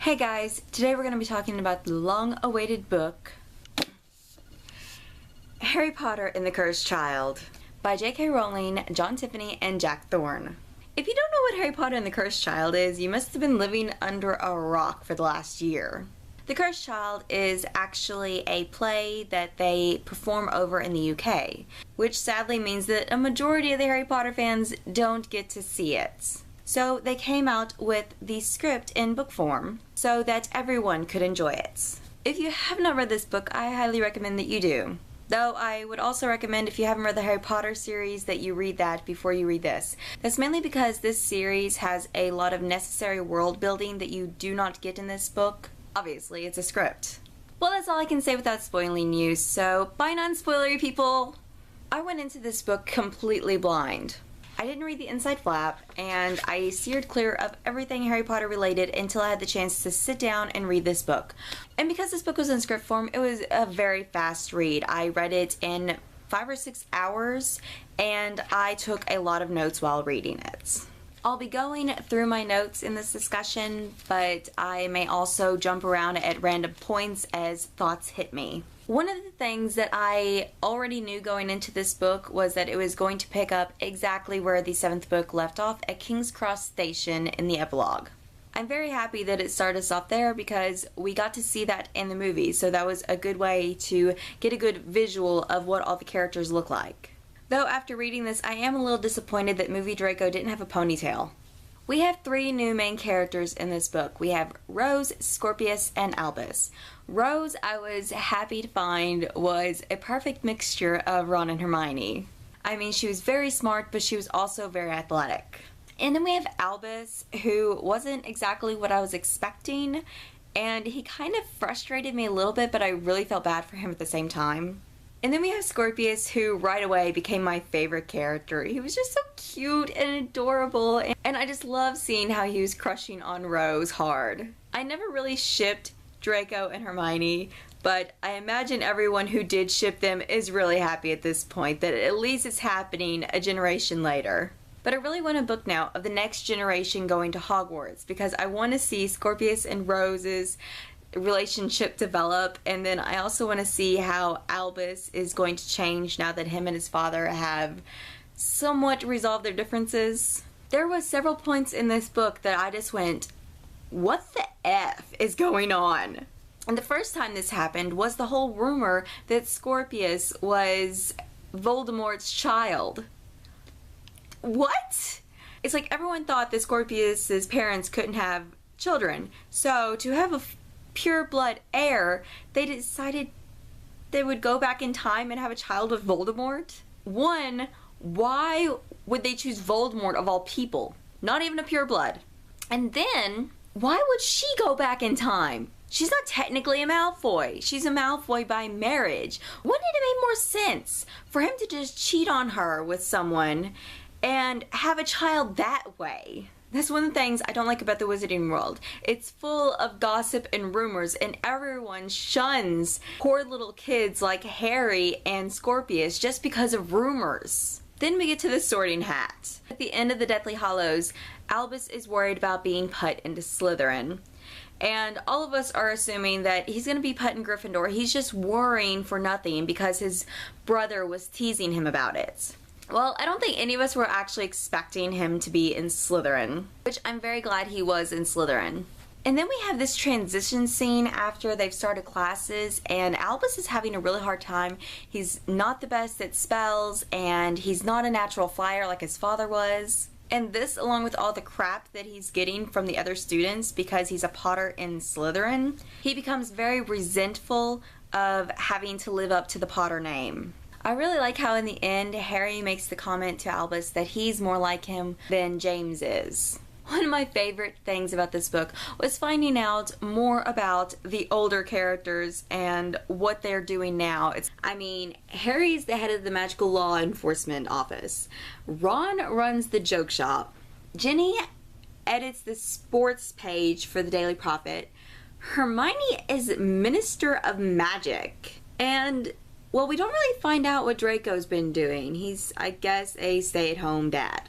Hey guys, today we're going to be talking about the long-awaited book, Harry Potter and the Cursed Child by J.K. Rowling, John Tiffany, and Jack Thorne. If you don't know what Harry Potter and the Cursed Child is, you must have been living under a rock for the last year. The Cursed Child is actually a play that they perform over in the UK, which sadly means that a majority of the Harry Potter fans don't get to see it. So they came out with the script in book form so that everyone could enjoy it. If you have not read this book, I highly recommend that you do. Though I would also recommend, if you haven't read the Harry Potter series, that you read that before you read this. That's mainly because this series has a lot of necessary world building that you do not get in this book. Obviously, it's a script. Well, that's all I can say without spoiling you, so bye non-spoilery people! I went into this book completely blind. I didn't read the inside flap, and I steered clear of everything Harry Potter related until I had the chance to sit down and read this book. And because this book was in script form, it was a very fast read. I read it in 5 or 6 hours, and I took a lot of notes while reading it. I'll be going through my notes in this discussion, but I may also jump around at random points as thoughts hit me. One of the things that I already knew going into this book was that it was going to pick up exactly where the 7th book left off at King's Cross Station in the epilogue. I'm very happy that it started us off there because we got to see that in the movie, so that was a good way to get a good visual of what all the characters look like. Though after reading this, I am a little disappointed that movie Draco didn't have a ponytail. We have 3 new main characters in this book. We have Rose, Scorpius, and Albus. Rose, I was happy to find, was a perfect mixture of Ron and Hermione. I mean, she was very smart, but she was also very athletic. And then we have Albus, who wasn't exactly what I was expecting, and he kind of frustrated me a little bit, but I really felt bad for him at the same time. And then we have Scorpius, who right away became my favorite character. He was just so cute and adorable, and I just love seeing how he was crushing on Rose hard. I never really shipped Draco and Hermione, but I imagine everyone who did ship them is really happy at this point, that at least it's happening a generation later. But I really want a book now of the next generation going to Hogwarts, because I want to see Scorpius and Rose's relationship develop, and then I also want to see how Albus is going to change now that him and his father have somewhat resolved their differences. There was several points in this book that I just went, what the F is going on? And the first time this happened was the whole rumor that Scorpius was Voldemort's child. What? It's like everyone thought that Scorpius's parents couldn't have children, so to have a pure blood heir, they decided they would go back in time and have a child with Voldemort. One, why would they choose Voldemort of all people? Not even a pure blood. And then, why would she go back in time? She's not technically a Malfoy. She's a Malfoy by marriage. Wouldn't it have made more sense for him to just cheat on her with someone and have a child that way? That's one of the things I don't like about the Wizarding World. It's full of gossip and rumors, and everyone shuns poor little kids like Harry and Scorpius just because of rumors. Then we get to the Sorting Hat. At the end of the Deathly Hallows, Albus is worried about being put into Slytherin. And all of us are assuming that he's going to be put in Gryffindor. He's just worrying for nothing because his brother was teasing him about it. Well, I don't think any of us were actually expecting him to be in Slytherin, which I'm very glad he was in Slytherin. And then we have this transition scene after they've started classes, and Albus is having a really hard time. He's not the best at spells, and he's not a natural flyer like his father was. And this, along with all the crap that he's getting from the other students because he's a Potter in Slytherin, he becomes very resentful of having to live up to the Potter name. I really like how in the end Harry makes the comment to Albus that he's more like him than James is. One of my favorite things about this book was finding out more about the older characters and what they're doing now. I mean, Harry's the head of the Magical Law Enforcement Office. Ron runs the joke shop. Ginny edits the sports page for the Daily Prophet. Hermione is Minister of Magic. And well, we don't really find out what Draco's been doing. He's, I guess, a stay-at-home dad.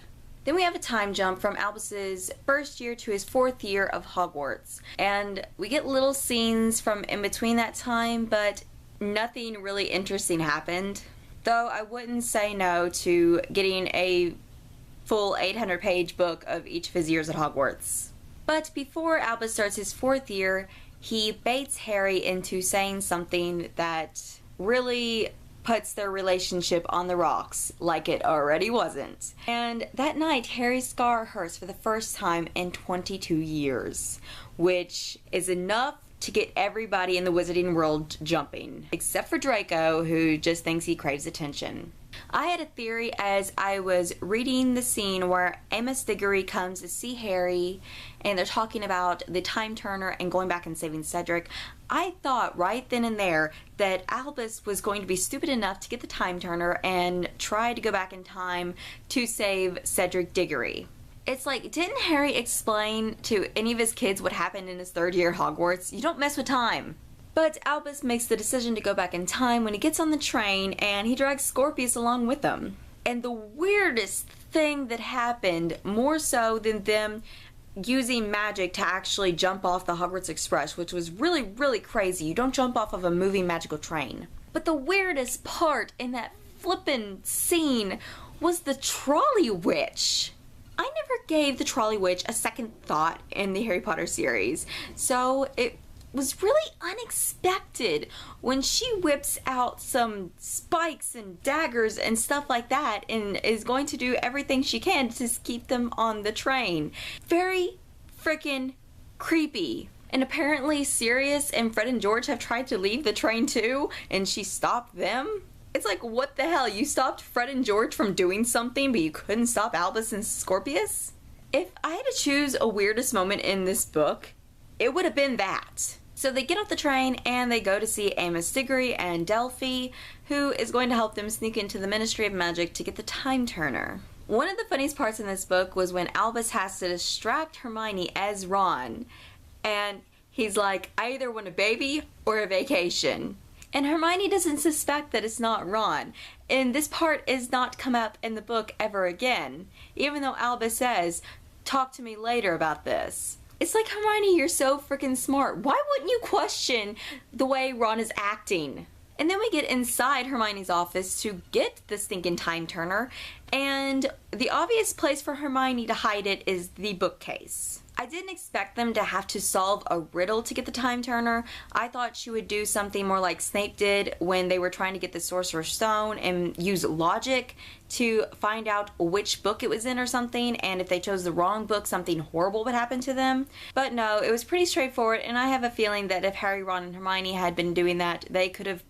Then we have a time jump from Albus's first year to his 4th year of Hogwarts. And we get little scenes from in between that time, but nothing really interesting happened. Though I wouldn't say no to getting a full 800-page book of each of his years at Hogwarts. But before Albus starts his 4th year, he baits Harry into saying something that really puts their relationship on the rocks, like it already wasn't. And that night, Harry's scar hurts for the first time in 22 years, which is enough to get everybody in the wizarding world jumping, except for Draco, who just thinks he craves attention. I had a theory as I was reading the scene where Amos Diggory comes to see Harry and they're talking about the time turner and going back and saving Cedric. I thought right then and there that Albus was going to be stupid enough to get the time turner and try to go back in time to save Cedric Diggory. It's like, didn't Harry explain to any of his kids what happened in his 3rd year at Hogwarts? You don't mess with time. But Albus makes the decision to go back in time when he gets on the train and he drags Scorpius along with him. And the weirdest thing that happened, more so than them using magic to actually jump off the Hogwarts Express, which was really, really crazy. You don't jump off of a moving magical train. But the weirdest part in that flippin' scene was the trolley witch. I never gave the trolley witch a second thought in the Harry Potter series, so it was really unexpected when she whips out some spikes and daggers and stuff like that and is going to do everything she can to keep them on the train. Very freaking creepy. And apparently Sirius and Fred and George have tried to leave the train too, and she stopped them. It's like, what the hell? You stopped Fred and George from doing something, but you couldn't stop Albus and Scorpius? If I had to choose a weirdest moment in this book, it would have been that. So they get off the train and they go to see Amos Diggory and Delphi, who is going to help them sneak into the Ministry of Magic to get the time turner. One of the funniest parts in this book was when Albus has to distract Hermione as Ron, and he's like, I either want a baby or a vacation. And Hermione doesn't suspect that it's not Ron. And this part is not come up in the book ever again, even though Albus says, talk to me later about this. It's like, Hermione, you're so freaking smart. Why wouldn't you question the way Ron is acting? And then we get inside Hermione's office to get the stinking time turner, and the obvious place for Hermione to hide it is the bookcase. I didn't expect them to have to solve a riddle to get the time turner. I thought she would do something more like Snape did when they were trying to get the Sorcerer's Stone and use logic to find out which book it was in or something, and if they chose the wrong book, something horrible would happen to them. But no, it was pretty straightforward, and I have a feeling that if Harry, Ron, and Hermione had been doing that, they could have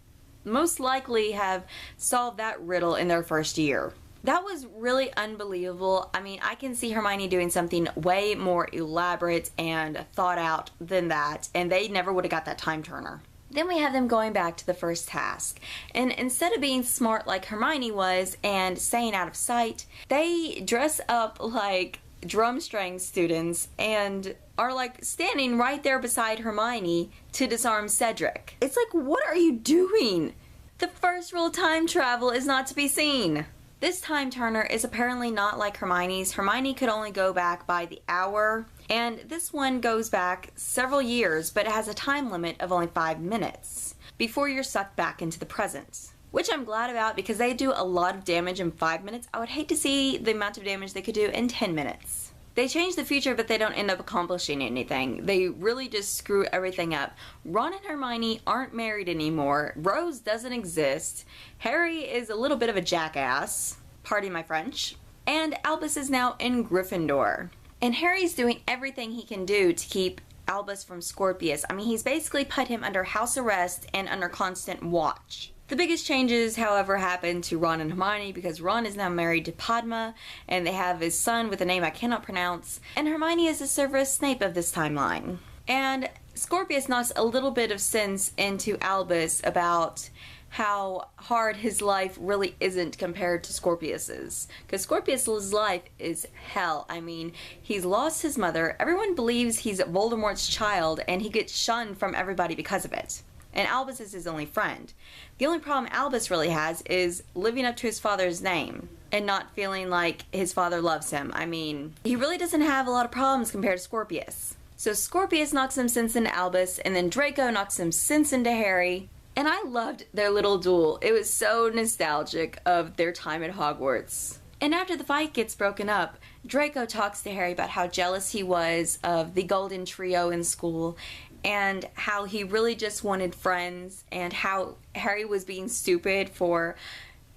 most likely have solved that riddle in their first year. That was really unbelievable. I mean, I can see Hermione doing something way more elaborate and thought out than that, and they never would have got that time turner. Then we have them going back to the first task, and instead of being smart like Hermione was and staying out of sight, they dress up like drumstring students and are like standing right there beside Hermione to disarm Cedric. It's like, what are you doing? The first rule of time travel is not to be seen. This time turner is apparently not like Hermione's. Hermione could only go back by the hour, and this one goes back several years, but it has a time limit of only 5 minutes before you're sucked back into the present. Which I'm glad about because they do a lot of damage in 5 minutes. I would hate to see the amount of damage they could do in 10 minutes. They change the future, but they don't end up accomplishing anything. They really just screw everything up. Ron and Hermione aren't married anymore. Rose doesn't exist. Harry is a little bit of a jackass. Pardon my French. And Albus is now in Gryffindor. And Harry's doing everything he can do to keep Albus from Scorpius. I mean, he's basically put him under house arrest and under constant watch. The biggest changes, however, happen to Ron and Hermione because Ron is now married to Padma and they have his son with a name I cannot pronounce, and Hermione is the Severus Snape of this timeline. And Scorpius knocks a little bit of sense into Albus about how hard his life really isn't compared to Scorpius's. Because Scorpius's life is hell. I mean, he's lost his mother, everyone believes he's Voldemort's child, and he gets shunned from everybody because of it. and Albus is his only friend. The only problem Albus really has is living up to his father's name and not feeling like his father loves him. I mean, he really doesn't have a lot of problems compared to Scorpius. So Scorpius knocks some sense into Albus, and then Draco knocks some sense into Harry. And I loved their little duel. It was so nostalgic of their time at Hogwarts. And after the fight gets broken up, Draco talks to Harry about how jealous he was of the Golden Trio in school, and how he really just wanted friends, and how Harry was being stupid for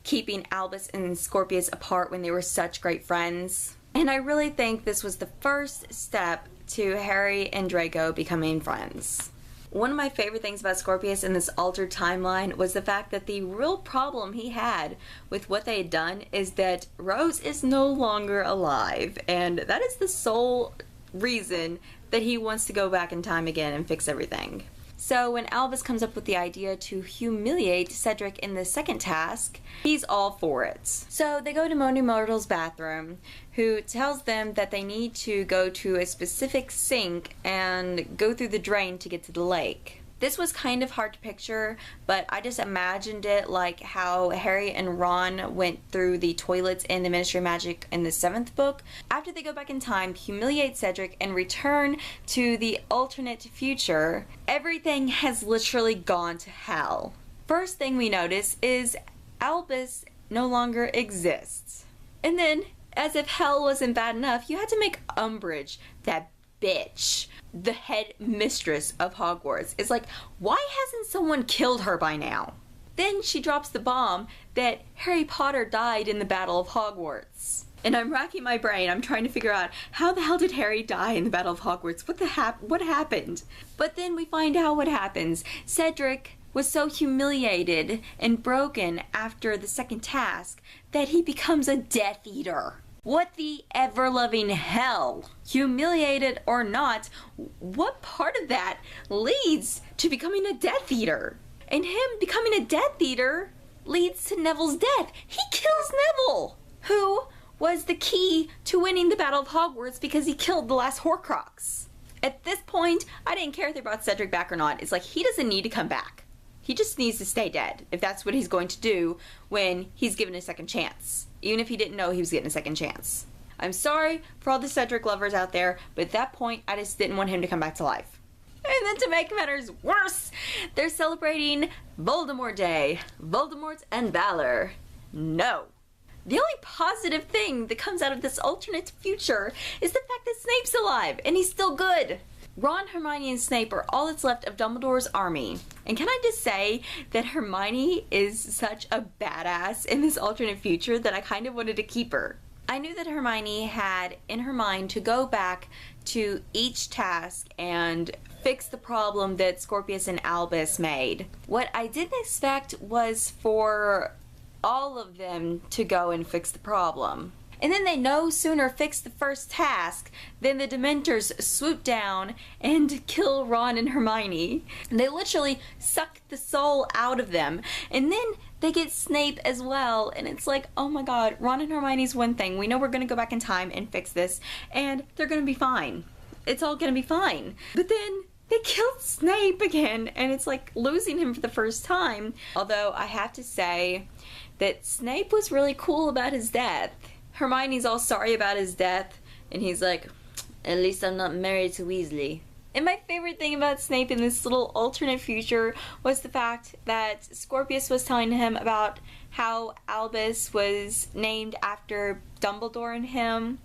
keeping Albus and Scorpius apart when they were such great friends. And I really think this was the first step to Harry and Draco becoming friends. One of my favorite things about Scorpius in this altered timeline was the fact that the real problem he had with what they had done is that Rose is no longer alive, and that is the sole reason that he wants to go back in time again and fix everything. So when Albus comes up with the idea to humiliate Cedric in the second task, he's all for it. So they go to Moaning Myrtle's bathroom, who tells them that they need to go to a specific sink and go through the drain to get to the lake. This was kind of hard to picture, but I just imagined it like how Harry and Ron went through the toilets in the Ministry of Magic in the 7th book. After they go back in time, humiliate Cedric, and return to the alternate future, everything has literally gone to hell. First thing we notice is Albus no longer exists. And then, as if hell wasn't bad enough, you had to make Umbridge, that bitch, the head mistress of Hogwarts. It's like, why hasn't someone killed her by now? Then she drops the bomb that Harry Potter died in the Battle of Hogwarts. And I'm racking my brain. I'm trying to figure out, how the hell did Harry die in the Battle of Hogwarts? What happened? But then we find out what happens. Cedric was so humiliated and broken after the second task that he becomes a Death Eater. What the ever-loving hell? Humiliated or not, what part of that leads to becoming a Death Eater? And him becoming a Death Eater leads to Neville's death. He kills Neville, who was the key to winning the Battle of Hogwarts because he killed the last Horcrux. At this point, I didn't care if they brought Cedric back or not. It's like, he doesn't need to come back. He just needs to stay dead, if that's what he's going to do when he's given a second chance. Even if he didn't know he was getting a second chance. I'm sorry for all the Cedric lovers out there, but at that point, I just didn't want him to come back to life. And then to make matters worse, they're celebrating Voldemort Day. Voldemort and Valor. No. The only positive thing that comes out of this alternate future is the fact that Snape's alive, and he's still good. Ron, Hermione, and Snape are all that's left of Dumbledore's army. And can I just say that Hermione is such a badass in this alternate future that I kind of wanted to keep her. I knew that Hermione had in her mind to go back to each task and fix the problem that Scorpius and Albus made. What I didn't expect was for all of them to go and fix the problem. And then they no sooner fix the first task than the Dementors swoop down and kill Ron and Hermione. They literally suck the soul out of them. And then they get Snape as well. And it's like, oh my god, Ron and Hermione's one thing. We know we're going to go back in time and fix this. And they're going to be fine. It's all going to be fine. But then they killed Snape again. And it's like losing him for the first time. Although I have to say that Snape was really cool about his death. Hermione's all sorry about his death, and he's like, at least I'm not married to Weasley. And my favorite thing about Snape in this little alternate future was the fact that Scorpius was telling him about how Albus was named after Dumbledore and him,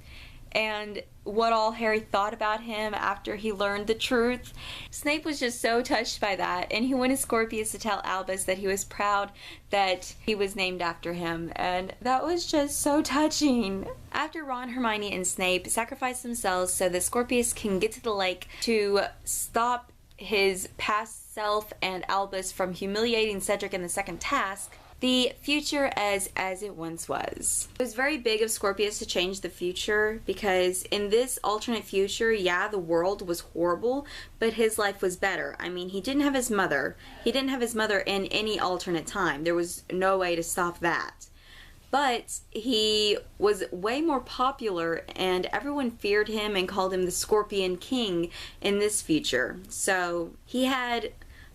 and what all Harry thought about him after he learned the truth. Snape was just so touched by that, and he wanted Scorpius to tell Albus that he was proud that he was named after him, and that was just so touching. After Ron, Hermione, and Snape sacrifice themselves so that Scorpius can get to the lake to stop his past self and Albus from humiliating Cedric in the second task, the future as it once was. It was very big of Scorpius to change the future because in this alternate future, yeah, the world was horrible, but his life was better. I mean, he didn't have his mother. He didn't have his mother in any alternate time. There was no way to stop that. But he was way more popular and everyone feared him and called him the Scorpion King in this future. So he had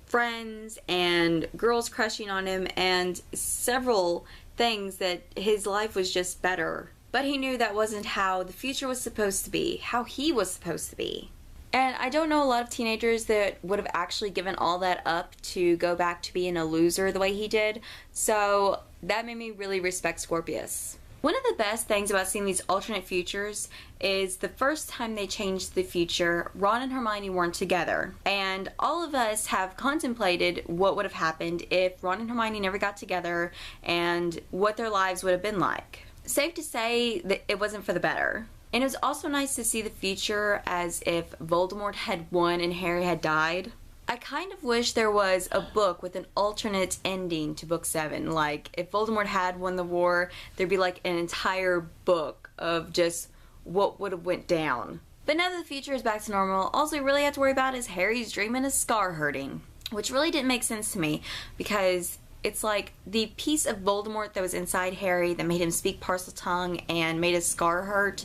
friends and girls crushing on him and several things that his life was just better. But he knew that wasn't how the future was supposed to be, how he was supposed to be. And I don't know a lot of teenagers that would have actually given all that up to go back to being a loser the way he did, so that made me really respect Scorpius. One of the best things about seeing these alternate futures is the first time they changed the future, Ron and Hermione weren't together. And all of us have contemplated what would have happened if Ron and Hermione never got together and what their lives would have been like. Safe to say that it wasn't for the better. And it was also nice to see the future as if Voldemort had won and Harry had died. I kind of wish there was a book with an alternate ending to Book 7. Like, if Voldemort had won the war, there'd be like an entire book of just what would have went down. But now that the future is back to normal, all we really have to worry about is Harry's dream and his scar hurting. Which really didn't make sense to me, because it's like the piece of Voldemort that was inside Harry that made him speak Parseltongue and made his scar hurt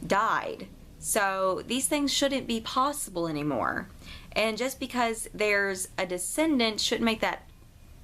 died. So these things shouldn't be possible anymore. And just because there's a descendant shouldn't make that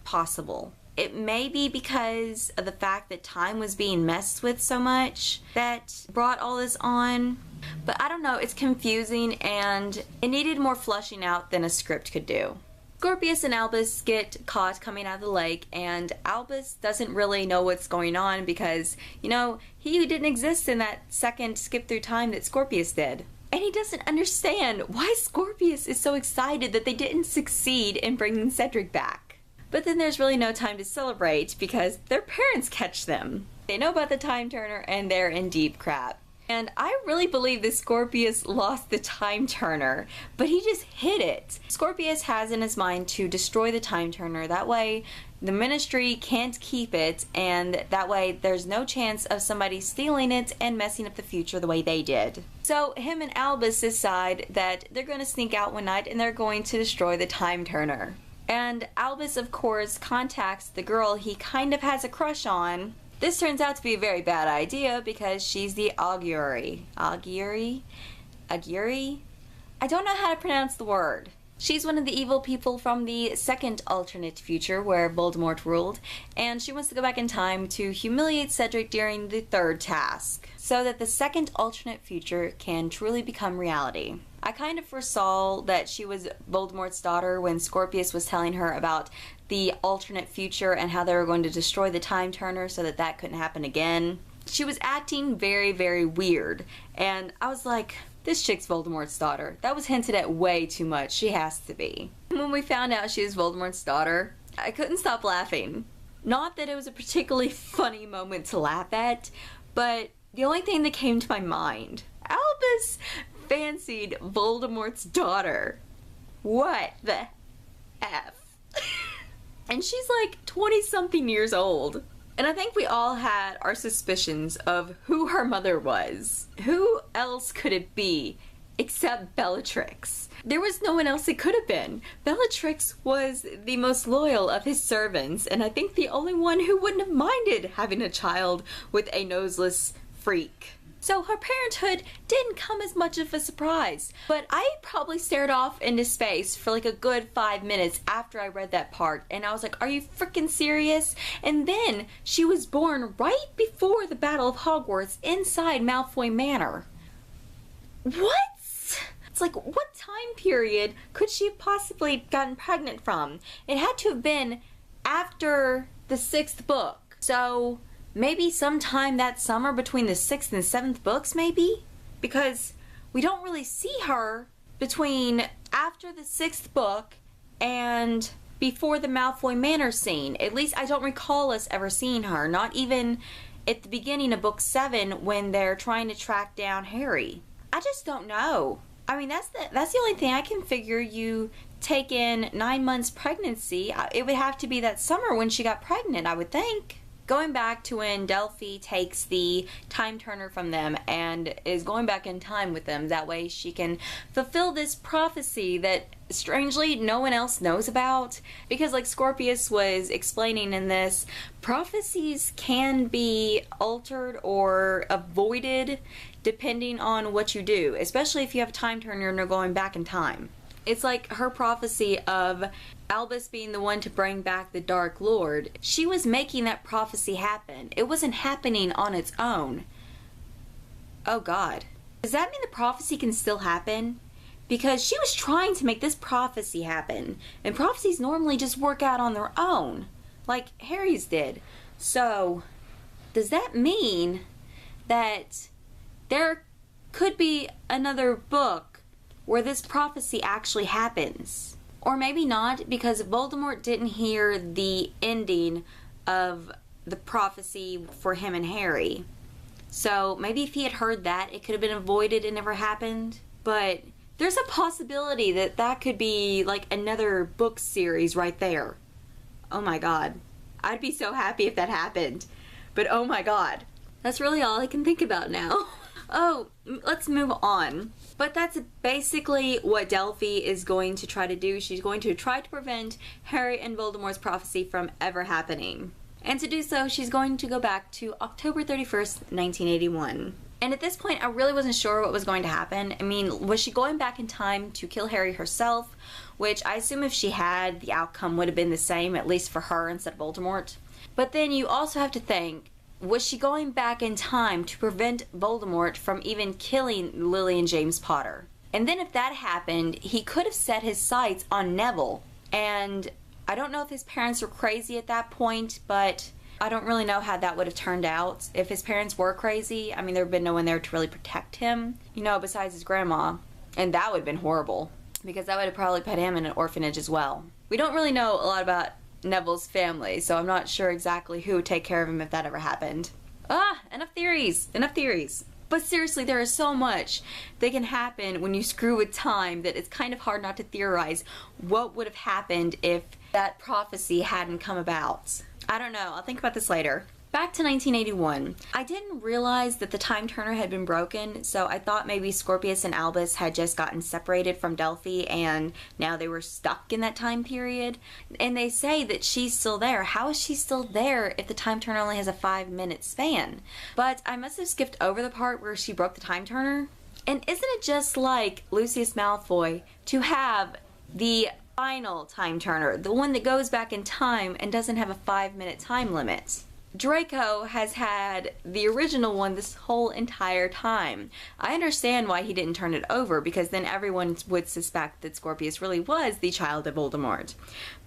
possible. It may be because of the fact that time was being messed with so much that brought all this on. But I don't know, it's confusing and it needed more fleshing out than a script could do. Scorpius and Albus get caught coming out of the lake, and Albus doesn't really know what's going on because, you know, he didn't exist in that second skip through time that Scorpius did. And he doesn't understand why Scorpius is so excited that they didn't succeed in bringing Cedric back. But then there's really no time to celebrate because their parents catch them. They know about the Time Turner and they're in deep crap. And I really believe that Scorpius lost the Time Turner, but he just hid it. Scorpius has in his mind to destroy the Time Turner. That way the Ministry can't keep it, and that way there's no chance of somebody stealing it and messing up the future the way they did. So him and Albus decide that they're going to sneak out one night and they're going to destroy the Time Turner. And Albus, of course, contacts the girl he kind of has a crush on. This turns out to be a very bad idea because she's the Auguri. Auguri? I don't know how to pronounce the word. She's one of the evil people from the second alternate future where Voldemort ruled, and she wants to go back in time to humiliate Cedric during the third task, so that the second alternate future can truly become reality. I kind of foresaw that she was Voldemort's daughter when Scorpius was telling her about the alternate future and how they were going to destroy the Time Turner so that that couldn't happen again. She was acting very, very weird, and I was like, this chick's Voldemort's daughter. That was hinted at way too much. She has to be. When we found out she was Voldemort's daughter, I couldn't stop laughing. Not that it was a particularly funny moment to laugh at, but the only thing that came to my mind, Albus fancied Voldemort's daughter. What the F? And she's like 20-something years old. And I think we all had our suspicions of who her mother was. Who else could it be except Bellatrix? There was no one else it could have been. Bellatrix was the most loyal of his servants, and I think the only one who wouldn't have minded having a child with a noseless freak. So her parenthood didn't come as much of a surprise. But I probably stared off into space for like a good 5 minutes after I read that part. And I was like, are you freaking serious? And then she was born right before the Battle of Hogwarts inside Malfoy Manor. What? It's like, what time period could she have possibly gotten pregnant from? It had to have been after the 6th book. So maybe sometime that summer between the 6th and 7th books, maybe? Because we don't really see her between after the 6th book and before the Malfoy Manor scene. At least I don't recall us ever seeing her. Not even at the beginning of book 7 when they're trying to track down Harry. I just don't know. I mean, that's the only thing I can figure. You take in 9 months pregnancy. It would have to be that summer when she got pregnant, I would think. Going back to when Delphi takes the Time Turner from them and is going back in time with them. That way she can fulfill this prophecy that strangely no one else knows about. Because like Scorpius was explaining in this, prophecies can be altered or avoided depending on what you do. Especially if you have a Time Turner and you're going back in time. It's like her prophecy of Albus being the one to bring back the Dark Lord. She was making that prophecy happen. It wasn't happening on its own. Oh God. Does that mean the prophecy can still happen? Because she was trying to make this prophecy happen. And prophecies normally just work out on their own. Like Harry's did. So, does that mean that there could be another book where this prophecy actually happens? Or maybe not, because Voldemort didn't hear the ending of the prophecy for him and Harry. So maybe if he had heard that, it could have been avoided and never happened. But there's a possibility that that could be like another book series right there. Oh my God. I'd be so happy if that happened. But oh my God. That's really all I can think about now. Oh, let's move on. But that's basically what Delphi is going to try to do. She's going to try to prevent Harry and Voldemort's prophecy from ever happening. And to do so, she's going to go back to October 31st, 1981. And at this point, I really wasn't sure what was going to happen. I mean, was she going back in time to kill Harry herself? Which I assume if she had, the outcome would have been the same, at least for her instead of Voldemort. But then you also have to think, was she going back in time to prevent Voldemort from even killing Lily and James Potter? And then if that happened, he could have set his sights on Neville. And I don't know if his parents were crazy at that point, but I don't really know how that would have turned out. If his parents were crazy, I mean, there would have been no one there to really protect him, you know, besides his grandma. And that would have been horrible, because that would have probably put him in an orphanage as well. We don't really know a lot about Neville's family, so I'm not sure exactly who would take care of him if that ever happened. Enough theories. Enough theories. But seriously, there is so much that can happen when you screw with time that it's kind of hard not to theorize what would have happened if that prophecy hadn't come about. I don't know. I'll think about this later. Back to 1981. I didn't realize that the time turner had been broken, so I thought maybe Scorpius and Albus had just gotten separated from Delphi and now they were stuck in that time period. And they say that she's still there. How is she still there if the time turner only has a 5-minute span? But I must have skipped over the part where she broke the time turner. And isn't it just like Lucius Malfoy to have the final time turner, the one that goes back in time and doesn't have a 5-minute time limit? Draco has had the original one this whole entire time. I understand why he didn't turn it over, because then everyone would suspect that Scorpius really was the child of Voldemort.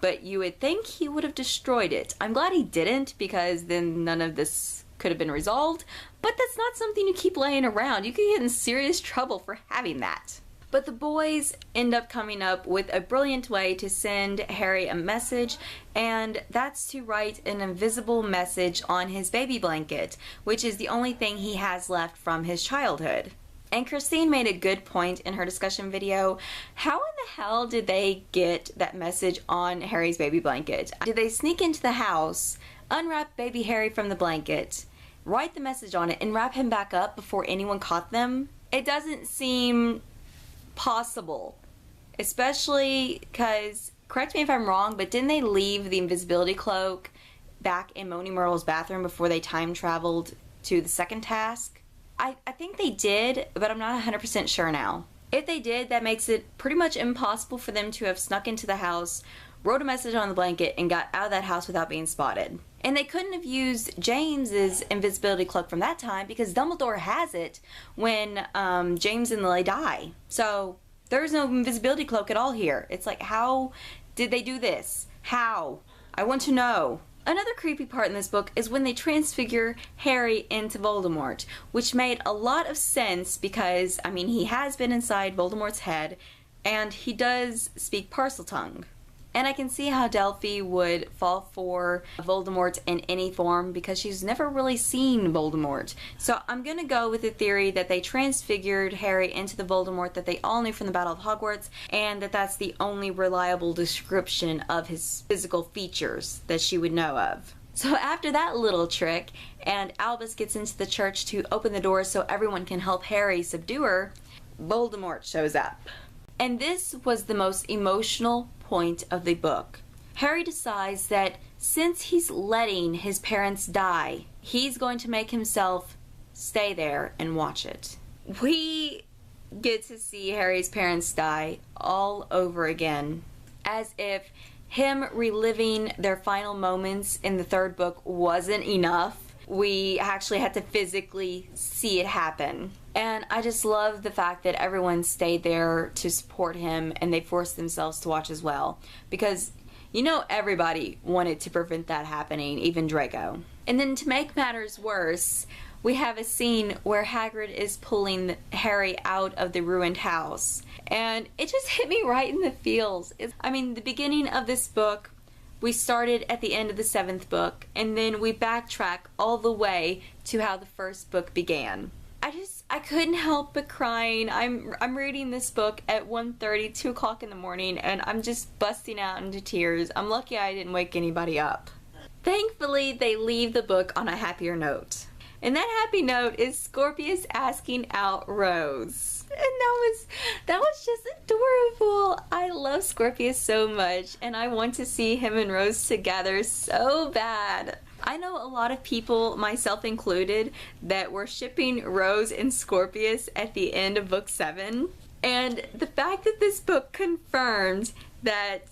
But you would think he would have destroyed it. I'm glad he didn't, because then none of this could have been resolved. But that's not something you keep laying around. You could get in serious trouble for having that. But the boys end up coming up with a brilliant way to send Harry a message, and that's to write an invisible message on his baby blanket, which is the only thing he has left from his childhood. And Christine made a good point in her discussion video. How in the hell did they get that message on Harry's baby blanket? Did they sneak into the house, unwrap baby Harry from the blanket, write the message on it, and wrap him back up before anyone caught them? It doesn't seem possible, especially because, correct me if I'm wrong, but didn't they leave the invisibility cloak back in Moaning Myrtle's bathroom before they time traveled to the second task? I think they did, but I'm not 100% sure now. If they did, that makes it pretty much impossible for them to have snuck into the house, wrote a message on the blanket, and got out of that house without being spotted. And they couldn't have used James's invisibility cloak from that time, because Dumbledore has it when James and Lily die. So there's no invisibility cloak at all here. It's like, how did they do this? How? I want to know. Another creepy part in this book is when they transfigure Harry into Voldemort, which made a lot of sense because, I mean, he has been inside Voldemort's head, and he does speak Parseltongue. And I can see how Delphi would fall for Voldemort in any form because she's never really seen Voldemort. So I'm going to go with the theory that they transfigured Harry into the Voldemort that they all knew from the Battle of Hogwarts, and that that's the only reliable description of his physical features that she would know of. So after that little trick, and Albus gets into the church to open the doors so everyone can help Harry subdue her, Voldemort shows up. And this was the most emotional point of the book. Harry decides that since he's letting his parents die, he's going to make himself stay there and watch it. We get to see Harry's parents die all over again. As if him reliving their final moments in the third book wasn't enough. We actually had to physically see it happen. And I just love the fact that everyone stayed there to support him, and they forced themselves to watch as well. Because, you know, everybody wanted to prevent that happening, even Draco. And then to make matters worse, we have a scene where Hagrid is pulling Harry out of the ruined house. And it just hit me right in the feels. I mean, the beginning of this book, we started at the end of the 7th book, and then we backtrack all the way to how the first book began. I couldn't help but crying. I'm reading this book at 1:30, 2 o'clock in the morning, and I'm just busting out into tears. I'm lucky I didn't wake anybody up. Thankfully, they leave the book on a happier note. And that happy note is Scorpius asking out Rose. And that was just adorable. I love Scorpius so much, and I want to see him and Rose together so bad. I know a lot of people, myself included, that were shipping Rose and Scorpius at the end of book 7. And the fact that this book confirmed that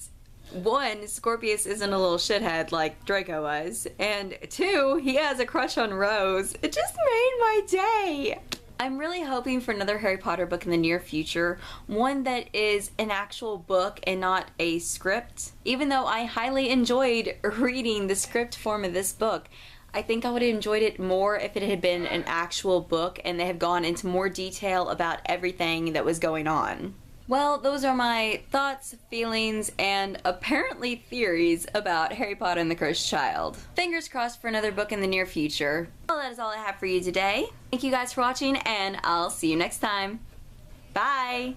1, Scorpius isn't a little shithead like Draco was, and 2, he has a crush on Rose. It just made my day. I'm really hoping for another Harry Potter book in the near future, one that is an actual book and not a script. Even though I highly enjoyed reading the script form of this book, I think I would have enjoyed it more if it had been an actual book and they had gone into more detail about everything that was going on. Well, those are my thoughts, feelings, and apparently theories about Harry Potter and the Cursed Child. Fingers crossed for another book in the near future. Well, that is all I have for you today. Thank you guys for watching, and I'll see you next time. Bye!